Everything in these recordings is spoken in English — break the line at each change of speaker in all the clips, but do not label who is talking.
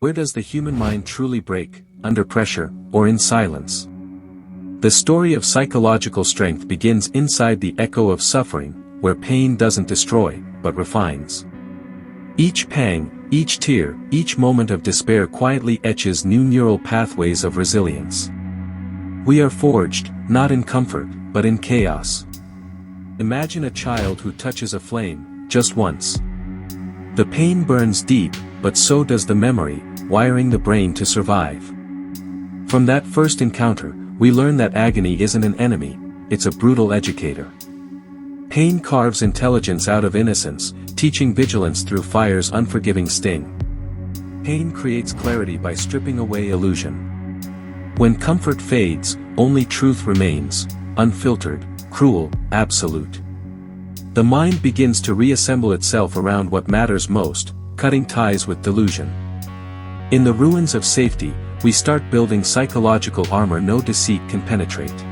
Where does the human mind truly break, under pressure, or in silence? The story of psychological strength begins inside the echo of suffering, where pain doesn't destroy, but refines. Each pang, each tear, each moment of despair quietly etches new neural pathways of resilience. We are forged, not in comfort, but in chaos. Imagine a child who touches a flame, just once. The pain burns deep, but so does the memory, wiring the brain to survive. From that first encounter, we learn that agony isn't an enemy, it's a brutal educator. Pain carves intelligence out of innocence, teaching vigilance through fire's unforgiving sting. Pain creates clarity by stripping away illusion. When comfort fades, only truth remains, unfiltered, cruel, absolute. The mind begins to reassemble itself around what matters most, cutting ties with delusion. In the ruins of safety, we start building psychological armor no deceit can penetrate.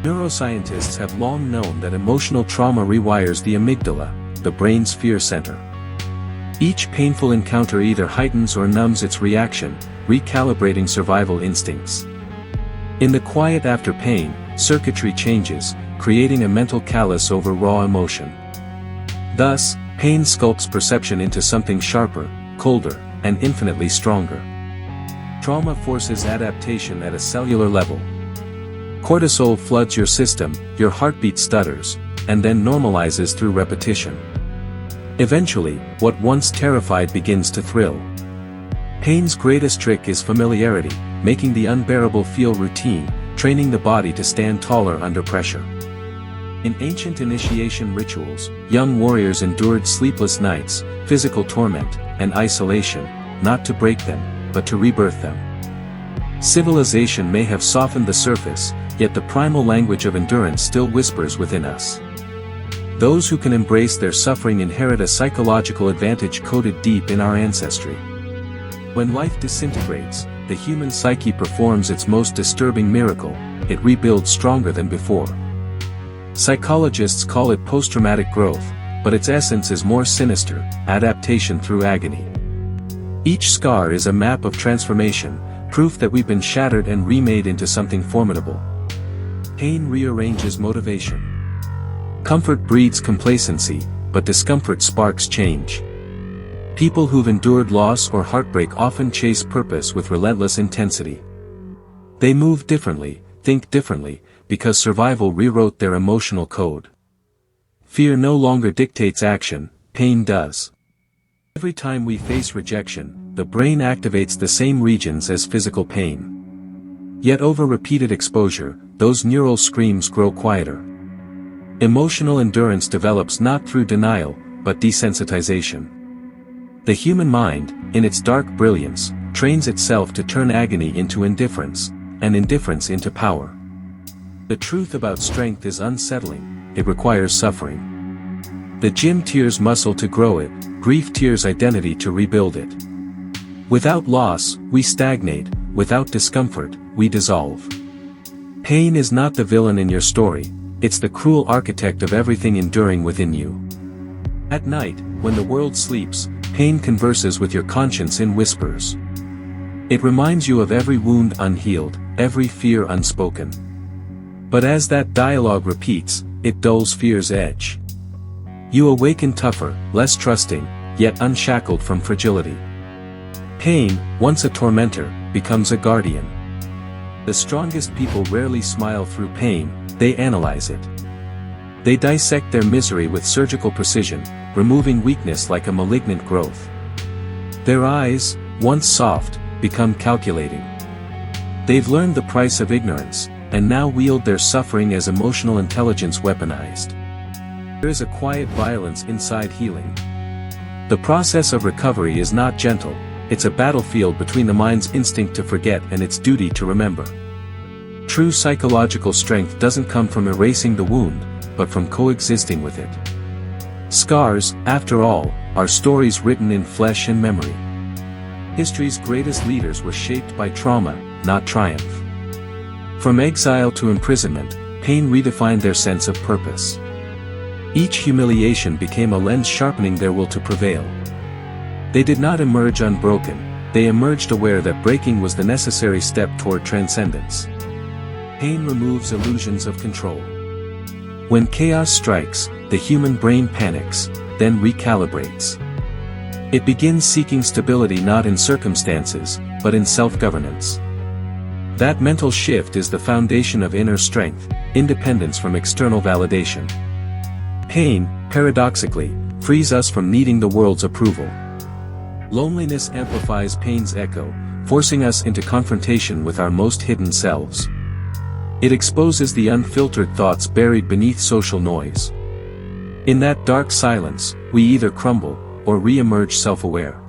Neuroscientists have long known that emotional trauma rewires the amygdala, the brain's fear center. Each painful encounter either heightens or numbs its reaction, recalibrating survival instincts. In the quiet after pain, circuitry changes, creating a mental callus over raw emotion. Thus, pain sculpts perception into something sharper, colder, and infinitely stronger. Trauma forces adaptation at a cellular level. Cortisol floods your system, your heartbeat stutters, and then normalizes through repetition. Eventually, what once terrified begins to thrill. Pain's greatest trick is familiarity, making the unbearable feel routine, training the body to stand taller under pressure. In ancient initiation rituals, young warriors endured sleepless nights, physical torment, and isolation, not to break them, but to rebirth them. Civilization may have softened the surface, yet the primal language of endurance still whispers within us. Those who can embrace their suffering inherit a psychological advantage coded deep in our ancestry. When life disintegrates, the human psyche performs its most disturbing miracle, it rebuilds stronger than before. Psychologists call it post-traumatic growth, but its essence is more sinister, adaptation through agony. Each scar is a map of transformation, proof that we've been shattered and remade into something formidable. Pain rearranges motivation. Comfort breeds complacency, but discomfort sparks change. People who've endured loss or heartbreak often chase purpose with relentless intensity. They move differently, think differently, because survival rewrote their emotional code. Fear no longer dictates action, pain does. Every time we face rejection, the brain activates the same regions as physical pain. Yet over repeated exposure, those neural screams grow quieter. Emotional endurance develops not through denial, but desensitization. The human mind, in its dark brilliance, trains itself to turn agony into indifference, and indifference into power. The truth about strength is unsettling, it requires suffering. The gym tears muscle to grow it, grief tears identity to rebuild it. Without loss, we stagnate, without discomfort, we dissolve. Pain is not the villain in your story, it's the cruel architect of everything enduring within you. At night, when the world sleeps, pain converses with your conscience in whispers. It reminds you of every wound unhealed, every fear unspoken. But as that dialogue repeats, it dulls fear's edge. You awaken tougher, less trusting, yet unshackled from fragility. Pain, once a tormentor, becomes a guardian. The strongest people rarely smile through pain, they analyze it. They dissect their misery with surgical precision, removing weakness like a malignant growth. Their eyes, once soft, become calculating. They've learned the price of ignorance, and now wield their suffering as emotional intelligence weaponized. There is a quiet violence inside healing. The process of recovery is not gentle, it's a battlefield between the mind's instinct to forget and its duty to remember. True psychological strength doesn't come from erasing the wound, but from coexisting with it. Scars, after all, are stories written in flesh and memory. History's greatest leaders were shaped by trauma, not triumph. From exile to imprisonment, pain redefined their sense of purpose. Each humiliation became a lens sharpening their will to prevail. They did not emerge unbroken, they emerged aware that breaking was the necessary step toward transcendence. Pain removes illusions of control. When chaos strikes, the human brain panics, then recalibrates. It begins seeking stability not in circumstances, but in self-governance. That mental shift is the foundation of inner strength, independence from external validation. Pain, paradoxically, frees us from needing the world's approval. Loneliness amplifies pain's echo, forcing us into confrontation with our most hidden selves. It exposes the unfiltered thoughts buried beneath social noise. In that dark silence, we either crumble, or re-emerge self-aware.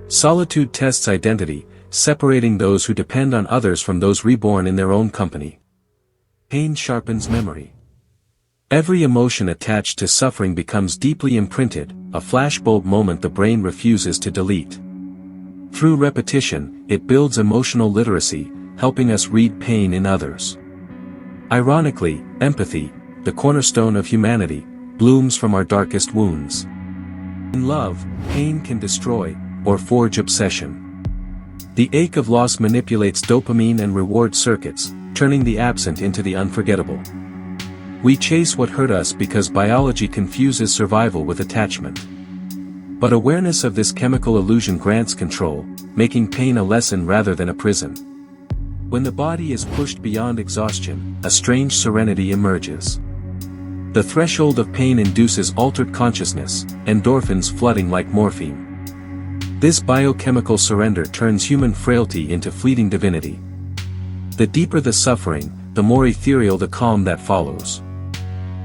Solitude tests identity, separating those who depend on others from those reborn in their own company. Pain sharpens memory. Every emotion attached to suffering becomes deeply imprinted, a flashbulb moment the brain refuses to delete. Through repetition, it builds emotional literacy, helping us read pain in others. Ironically, empathy, the cornerstone of humanity, blooms from our darkest wounds. In love, pain can destroy, or forge obsession. The ache of loss manipulates dopamine and reward circuits, turning the absent into the unforgettable. We chase what hurt us because biology confuses survival with attachment. But awareness of this chemical illusion grants control, making pain a lesson rather than a prison. When the body is pushed beyond exhaustion, a strange serenity emerges. The threshold of pain induces altered consciousness, endorphins flooding like morphine. This biochemical surrender turns human frailty into fleeting divinity. The deeper the suffering, the more ethereal the calm that follows.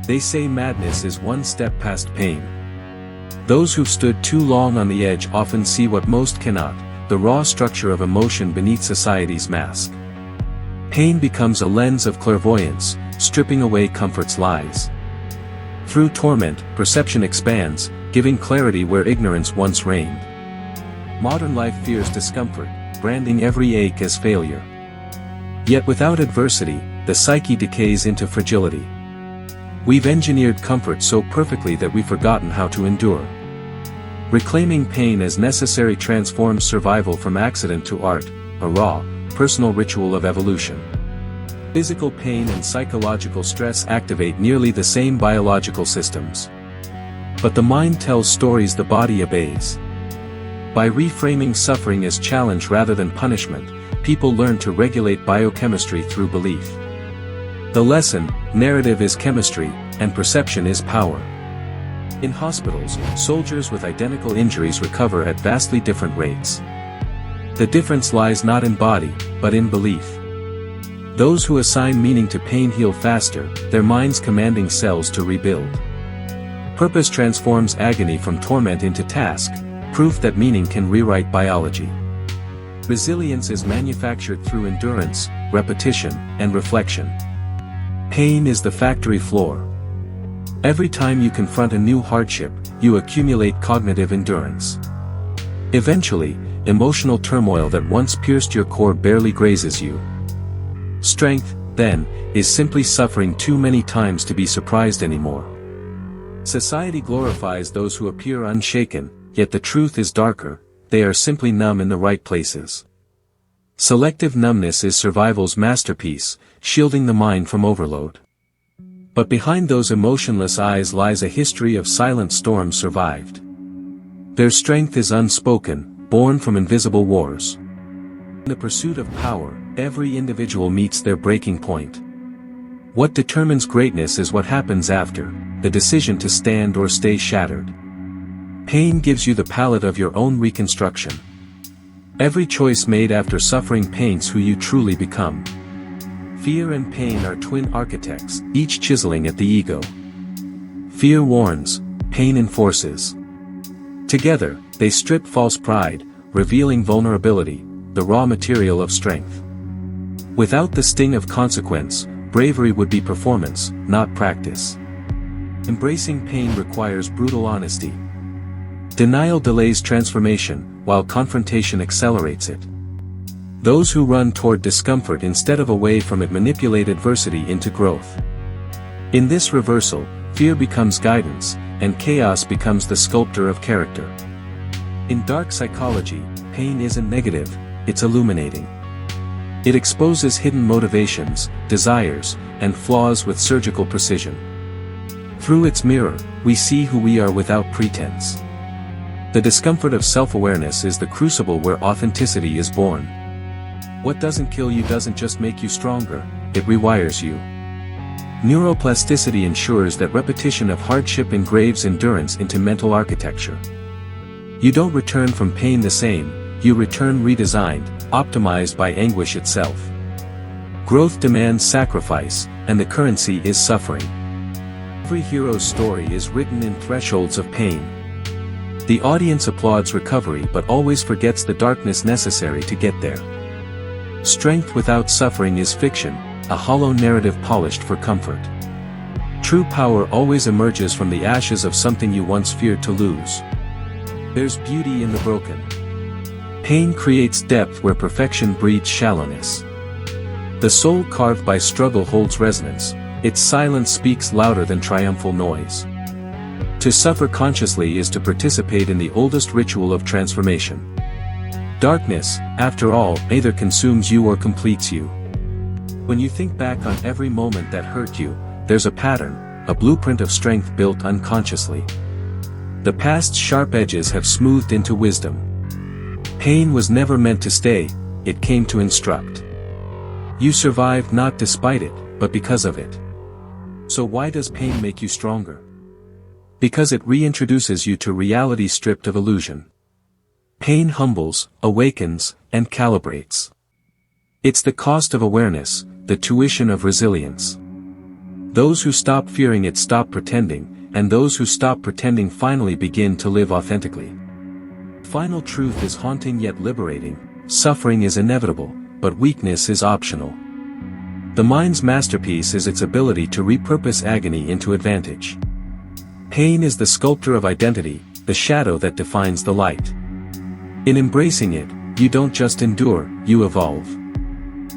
They say madness is one step past pain. Those who've stood too long on the edge often see what most cannot, the raw structure of emotion beneath society's mask. Pain becomes a lens of clairvoyance, stripping away comfort's lies. Through torment, perception expands, giving clarity where ignorance once reigned. Modern life fears discomfort, branding every ache as failure. Yet without adversity, the psyche decays into fragility. We've engineered comfort so perfectly that we've forgotten how to endure. Reclaiming pain as necessary transforms survival from accident to art, a raw, personal ritual of evolution. Physical pain and psychological stress activate nearly the same biological systems. But the mind tells stories the body obeys. By reframing suffering as challenge rather than punishment, people learn to regulate biochemistry through belief. The lesson, narrative is chemistry, and perception is power. In hospitals, soldiers with identical injuries recover at vastly different rates. The difference lies not in body, but in belief. Those who assign meaning to pain heal faster, their minds commanding cells to rebuild. Purpose transforms agony from torment into task, proof that meaning can rewrite biology. Resilience is manufactured through endurance, repetition, and reflection. Pain is the factory floor. Every time you confront a new hardship, you accumulate cognitive endurance. Eventually, emotional turmoil that once pierced your core barely grazes you. Strength, then, is simply suffering too many times to be surprised anymore. Society glorifies those who appear unshaken, yet the truth is darker, they are simply numb in the right places. Selective numbness is survival's masterpiece, shielding the mind from overload. But behind those emotionless eyes lies a history of silent storms survived. Their strength is unspoken, born from invisible wars. In the pursuit of power, every individual meets their breaking point. What determines greatness is what happens after, the decision to stand or stay shattered. Pain gives you the palette of your own reconstruction. Every choice made after suffering paints who you truly become. Fear and pain are twin architects, each chiseling at the ego. Fear warns, pain enforces. Together, they strip false pride, revealing vulnerability, the raw material of strength. Without the sting of consequence, bravery would be performance, not practice. Embracing pain requires brutal honesty. Denial delays transformation, while confrontation accelerates it. Those who run toward discomfort instead of away from it manipulate adversity into growth. In this reversal, fear becomes guidance, and chaos becomes the sculptor of character. In dark psychology, pain isn't negative, it's illuminating. It exposes hidden motivations, desires, and flaws with surgical precision. Through its mirror, we see who we are without pretense. The discomfort of self-awareness is the crucible where authenticity is born. What doesn't kill you doesn't just make you stronger, it rewires you. Neuroplasticity ensures that repetition of hardship engraves endurance into mental architecture. You don't return from pain the same, you return redesigned, optimized by anguish itself. Growth demands sacrifice, and the currency is suffering. Every hero's story is written in thresholds of pain. The audience applauds recovery but always forgets the darkness necessary to get there. Strength without suffering is fiction, a hollow narrative polished for comfort. True power always emerges from the ashes of something you once feared to lose. There's beauty in the broken. Pain creates depth where perfection breeds shallowness. The soul carved by struggle holds resonance, its silence speaks louder than triumphal noise. To suffer consciously is to participate in the oldest ritual of transformation. Darkness, after all, either consumes you or completes you. When you think back on every moment that hurt you, there's a pattern, a blueprint of strength built unconsciously. The past's sharp edges have smoothed into wisdom. Pain was never meant to stay, it came to instruct. You survived not despite it, but because of it. So why does pain make you stronger? Because it reintroduces you to reality stripped of illusion. Pain humbles, awakens, and calibrates. It's the cost of awareness, the tuition of resilience. Those who stop fearing it stop pretending, and those who stop pretending finally begin to live authentically. Final truth is haunting yet liberating, suffering is inevitable, but weakness is optional. The mind's masterpiece is its ability to repurpose agony into advantage. Pain is the sculptor of identity, the shadow that defines the light. In embracing it, you don't just endure, you evolve.